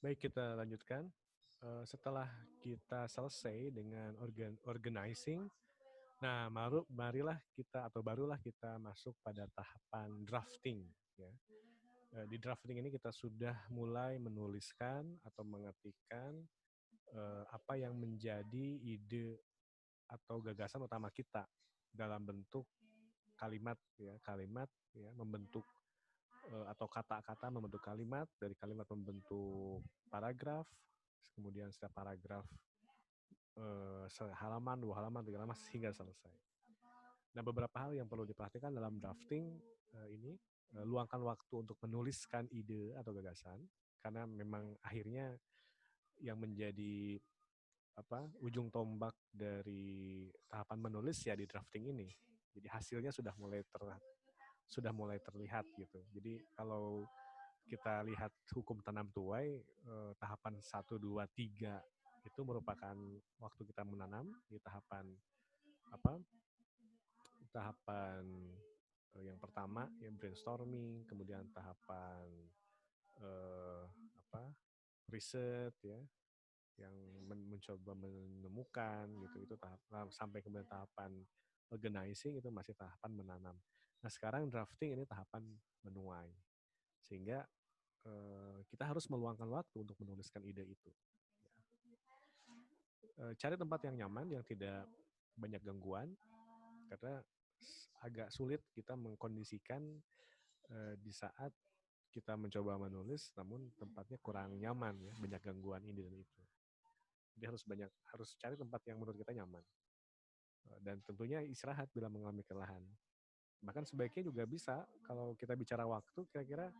Baik, kita lanjutkan. Setelah kita selesai dengan organizing, nah marilah kita atau barulah kita masuk pada tahapan drafting. Ya. Di drafting ini kita sudah mulai menuliskan atau mengetikkan apa yang menjadi ide atau gagasan utama kita dalam bentuk kalimat, ya, kalimat, ya, membentuk atau kata-kata membentuk kalimat, dari kalimat membentuk paragraf, kemudian setiap paragraf sehalaman, 2 halaman, 3 halaman hingga selesai. Nah, beberapa hal yang perlu diperhatikan dalam drafting ini, luangkan waktu untuk menuliskan ide atau gagasan, karena memang akhirnya yang menjadi ujung tombak dari tahapan menulis ya di drafting ini. Jadi hasilnya sudah mulai terlihat gitu. Jadi kalau kita lihat hukum tanam tuai, tahapan 1, 2, 3 itu merupakan waktu kita menanam. Di tahapan apa? Tahapan yang pertama ya brainstorming, kemudian tahapan eh, apa? Riset, ya, yang mencoba menemukan gitu, itu tahap sampai kemudian tahapan organizing, itu masih tahapan menanam. Nah, sekarang drafting ini tahapan menuai, sehingga kita harus meluangkan waktu untuk menuliskan ide itu. Cari tempat yang nyaman, yang tidak banyak gangguan, karena agak sulit kita mengkondisikan di saat kita mencoba menulis, namun tempatnya kurang nyaman, ya, banyak gangguan ini dan itu. Jadi harus cari tempat yang menurut kita nyaman. Dan tentunya istirahat bila mengalami kelelahan. Bahkan sebaiknya juga bisa, kalau kita bicara waktu, kira-kira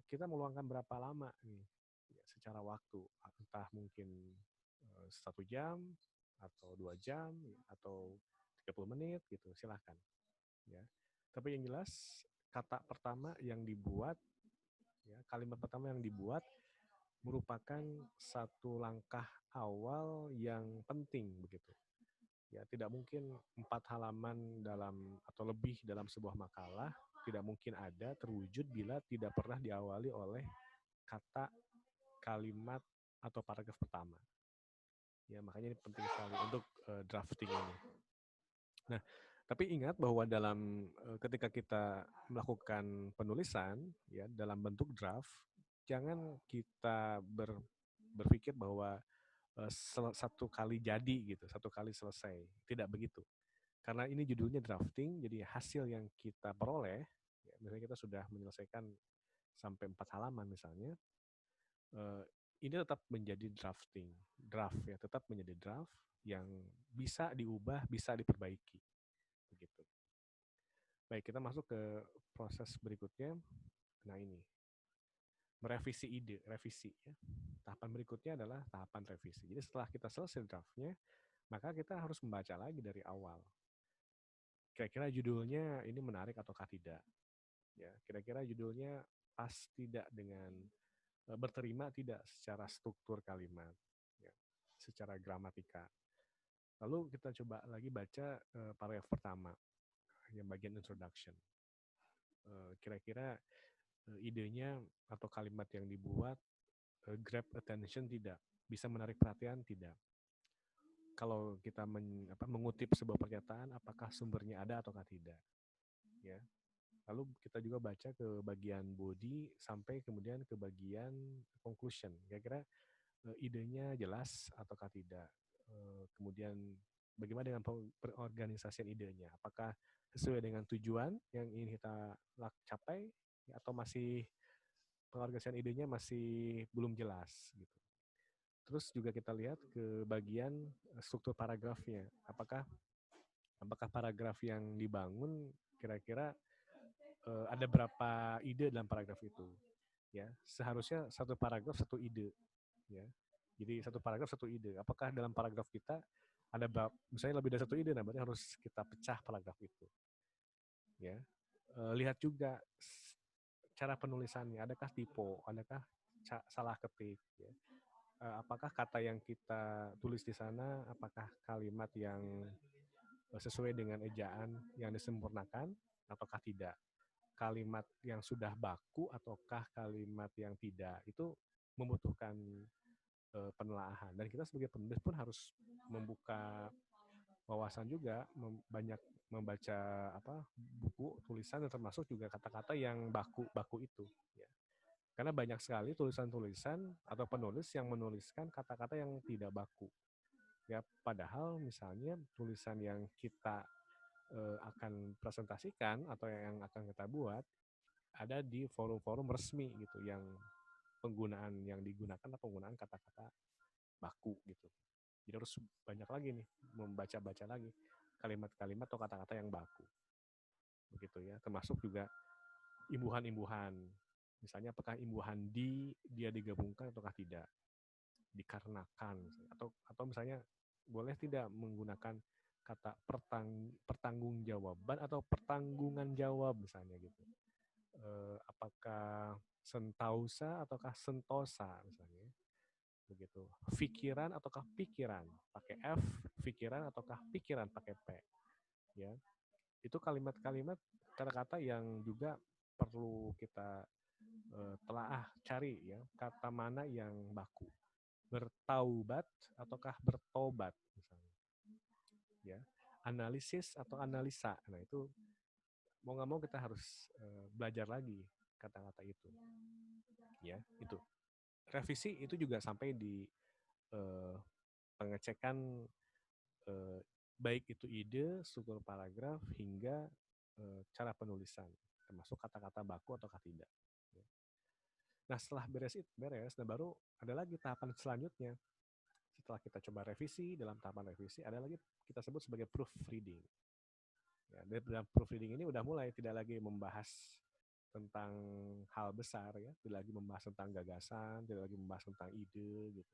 kita meluangkan berapa lama nih, ya, secara waktu, entah mungkin 1 jam atau 2 jam atau 30 menit gitu, silahkan, ya. Tapi yang jelas, kata pertama yang dibuat, ya, kalimat pertama yang dibuat merupakan satu langkah awal yang penting begitu. Ya, tidak mungkin 4 halaman dalam atau lebih dalam sebuah makalah tidak mungkin ada terwujud bila tidak pernah diawali oleh kata, kalimat, atau paragraf pertama. Ya, makanya ini penting sekali untuk drafting ini. Nah, tapi ingat bahwa dalam ketika kita melakukan penulisan, ya, dalam bentuk draft, jangan kita berpikir bahwa satu kali jadi gitu, satu kali selesai. Tidak begitu. Karena ini judulnya drafting, jadi hasil yang kita peroleh, ya, misalnya kita sudah menyelesaikan sampai 4 halaman misalnya, eh, ini tetap menjadi draft, ya, tetap menjadi draft yang bisa diubah, bisa diperbaiki, begitu. Baik, kita masuk ke proses berikutnya. Nah, ini merevisi ide, revisi, ya. Tahapan berikutnya adalah tahapan revisi. Jadi setelah kita selesai draftnya, maka kita harus membaca lagi dari awal. Kira-kira judulnya ini menarik ataukah tidak? Ya, kira-kira judulnya pas tidak dengan berterima tidak secara struktur kalimat, ya, secara gramatika. Lalu kita coba lagi baca paragraf pertama, yang bagian introduction. Kira-kira idenya atau kalimat yang dibuat grab attention tidak, bisa menarik perhatian tidak. Kalau kita mengutip sebuah pernyataan, apakah sumbernya ada ataukah tidak, ya. Lalu kita juga baca ke bagian body sampai kemudian ke bagian conclusion. Kira-kira idenya jelas ataukah tidak. Kemudian bagaimana dengan perorganisasian idenya? Apakah sesuai dengan tujuan yang ingin kita capai, atau masih pengorganisasian idenya masih belum jelas gitu. Terus juga kita lihat ke bagian struktur paragrafnya. Apakah paragraf yang dibangun kira-kira ada berapa ide dalam paragraf itu, ya. Seharusnya satu paragraf satu ide, ya. Jadi satu paragraf satu ide. Apakah dalam paragraf kita ada misalnya lebih dari satu ide, nah berarti harus kita pecah paragraf itu, ya. Lihat juga cara penulisannya, adakah typo, adakah salah ketik, ya. Apakah kata yang kita tulis di sana, apakah kalimat yang sesuai dengan ejaan yang disempurnakan ataukah tidak, kalimat yang sudah baku ataukah kalimat yang tidak, itu membutuhkan penelaahan, dan kita sebagai penulis pun harus membuka wawasan juga, banyak membaca buku tulisan, dan termasuk juga kata-kata yang baku itu ya. Karena banyak sekali tulisan-tulisan atau penulis yang menuliskan kata-kata yang tidak baku ya, padahal misalnya tulisan yang kita akan presentasikan atau yang akan kita buat ada di forum-forum resmi gitu, yang penggunaan yang digunakan adalah penggunaan kata-kata baku gitu. Jadi harus banyak lagi nih, membaca-baca lagi kalimat-kalimat atau kata-kata yang baku. Begitu ya, termasuk juga imbuhan-imbuhan. Misalnya apakah imbuhan dia digabungkan ataukah tidak? Dikarenakan, atau misalnya boleh tidak menggunakan kata pertanggungjawaban atau pertanggungan jawab misalnya gitu. Apakah sentausa ataukah sentosa misalnya, begitu. Pikiran ataukah pikiran pakai F, pikiran ataukah pikiran pakai P, ya. Itu kalimat-kalimat, kata-kata yang juga perlu kita telaah cari ya, kata mana yang baku. Bertaubat ataukah bertobat misalnya, ya. Analisis atau analisa. Nah, itu mau nggak mau kita harus belajar lagi kata-kata itu, ya. Itu revisi itu juga sampai di pengecekan baik itu ide, struktur paragraf, hingga cara penulisan, termasuk kata-kata baku ataukah tidak. Ya. Nah, setelah beres, nah baru ada lagi tahapan selanjutnya. Setelah kita coba revisi, dalam tahapan revisi ada lagi kita sebut sebagai proofreading. Ya, dalam proofreading ini udah mulai tidak lagi membahas tentang hal besar ya, tidak lagi membahas tentang gagasan, tidak lagi membahas tentang ide gitu,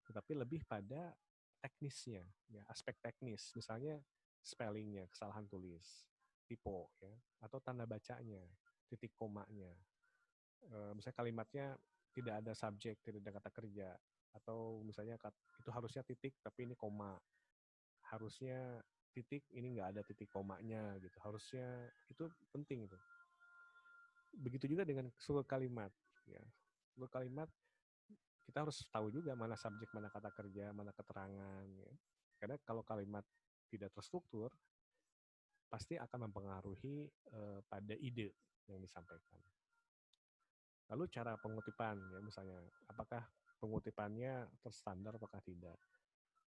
tetapi lebih pada teknisnya, ya, aspek teknis, misalnya spellingnya, kesalahan tulis, typo, ya, atau tanda bacanya, titik komanya, misalnya kalimatnya tidak ada subjek, tidak ada kata kerja, atau misalnya itu harusnya titik tapi ini koma, harusnya titik ini nggak ada titik komanya gitu, harusnya itu penting itu. Begitu juga dengan struktur kalimat, ya. Struktur kalimat kita harus tahu juga mana subjek, mana kata kerja, mana keterangan, ya. Karena kalau kalimat tidak terstruktur pasti akan mempengaruhi pada ide yang disampaikan. Lalu cara pengutipan, ya, misalnya apakah pengutipannya terstandar apakah tidak,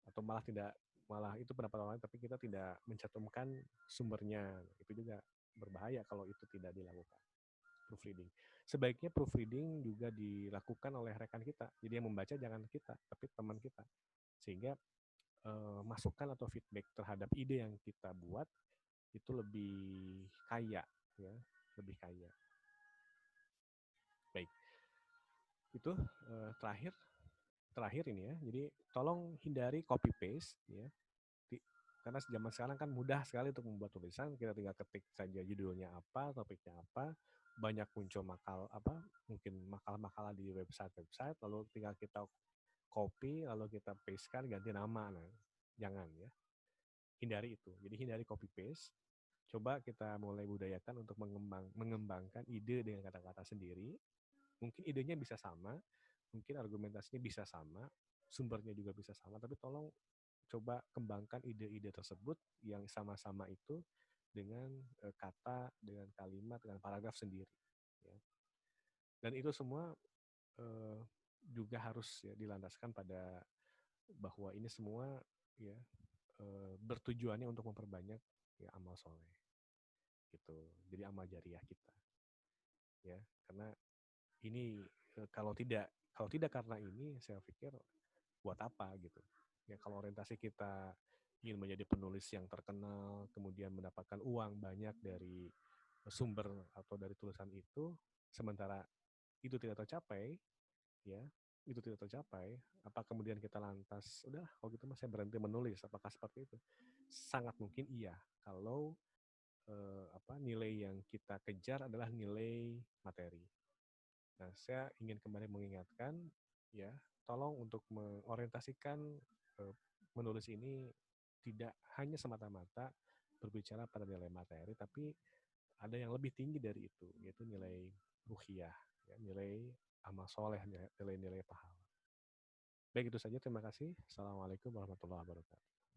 atau malah tidak, malah itu pendapat orang lain tapi kita tidak mencantumkan sumbernya, itu juga berbahaya kalau itu tidak dilakukan. Proofreading, sebaiknya proofreading juga dilakukan oleh rekan kita, jadi yang membaca jangan kita tapi teman kita, sehingga masukan atau feedback terhadap ide yang kita buat itu lebih kaya, ya, lebih kaya. Baik, itu terakhir ini ya. Jadi tolong hindari copy paste ya. Karena zaman sekarang kan mudah sekali untuk membuat tulisan, kita tinggal ketik saja judulnya apa, topiknya apa, banyak muncul mungkin makalah-makalah di website, lalu tinggal kita copy, lalu kita pastekan ganti nama. Nah, jangan ya. Hindari itu. Jadi hindari copy paste. Coba kita mulai budayakan untuk mengembangkan ide dengan kata-kata sendiri. Mungkin idenya bisa sama, mungkin argumentasinya bisa sama, sumbernya juga bisa sama, tapi tolong coba kembangkan ide-ide tersebut yang sama-sama itu dengan kata, dengan kalimat, dengan paragraf sendiri. Ya. Dan itu semua juga harus ya dilandaskan pada bahwa ini semua ya bertujuannya untuk memperbanyak ya amal soleh. Gitu. Jadi amal jariah kita. Ya, karena ini kalau tidak karena ini, saya pikir buat apa gitu. Ya, kalau orientasi kita ingin menjadi penulis yang terkenal, kemudian mendapatkan uang banyak dari sumber atau dari tulisan itu, sementara itu tidak tercapai, ya, itu tidak tercapai, apa kemudian kita lantas, udah kalau gitu mas saya berhenti menulis, apakah seperti itu? Sangat mungkin iya, kalau nilai yang kita kejar adalah nilai materi. Nah, saya ingin kembali mengingatkan, ya, tolong untuk mengorientasikan menulis ini tidak hanya semata-mata berbicara pada nilai materi, tapi ada yang lebih tinggi dari itu, yaitu nilai ruhiyah, ya, nilai amal soleh, nilai-nilai pahala. Baik, itu saja. Terima kasih. Assalamualaikum warahmatullahi wabarakatuh.